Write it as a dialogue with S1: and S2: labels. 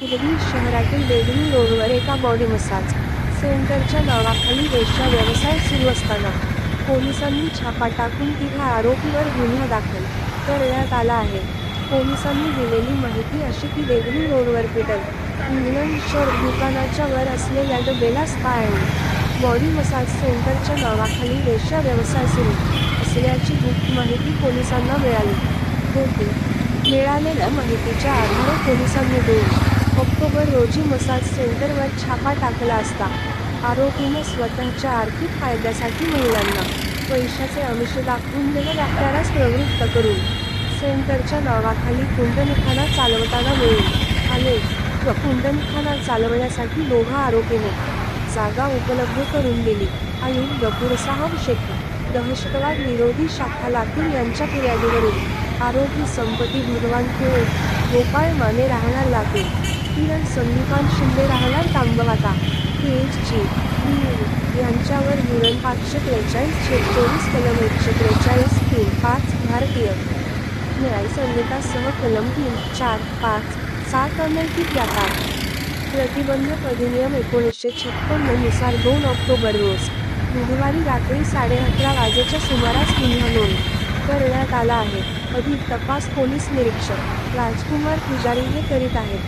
S1: उदगीर शहरातील देगलूर रोडवर एका बॉडी मसाज सेंटरच्या नावाखाली वेश्या व्यवसाय सुरू असताना पोलिसांनी छापा टाकून तिघा आरोपीवर गुन्हा दाखल करण्यात आला आहे. पोलिसांनी दिलेली माहिती अशी की देगलूर रोडवर पीटर इंग्लंड शर्ट दुकानाच्या वर असलेल्या the Bella spa and body massage सेंटरच्या नावाखाली वेश्या व्यवसाय सुरू असल्याची गुप्त माहिती पोलिसांना मिळाली होती. मिळालेल्या माहितीच्या आधारे पोलिसांनी 2 ऑक्टोबर रोजी मसाज सेंटरवर छापा टाकला असता आरोपीने स्वतःच्या आर्थिक फायद्यासाठी महिलांना पैशाचे आमिष दाखवून व्यापारास प्रवृत्त करून सेंटरच्या नावाखाली कुंडणखाना चालवताना मिळून आले व कुंडणखाना चालवण्यासाठी दोघा आरोपीने जागा उपलब्ध करून दिली. आयुब गफूर साहब शेख दहशतवाद विरोधी शाखा लातूर यांच्या फिर्यादीवरून आरोपी संपती भगवान खेळ गोपाळ माने राहणार लातूर, किरण संदीपान शिंदे राहणार तांबवाता PhD यांच्यावर धोरण 543/24 कलम 143(3)(5) भारतीय न्याय संहितासह कलम 3, 4, 5, 7 अनैतिक व्यापार प्रतिबंधक अधिनियम 1956 नुसार 2 ऑक्टोबर रोज बुधवारी रात्री 11:30 वाजेच्या सुमारास गुन्हा नोंद करण्यात आला आहे. अधिक तपास पोलीस निरीक्षक राजकुमार पुजारी हे करीत आहेत.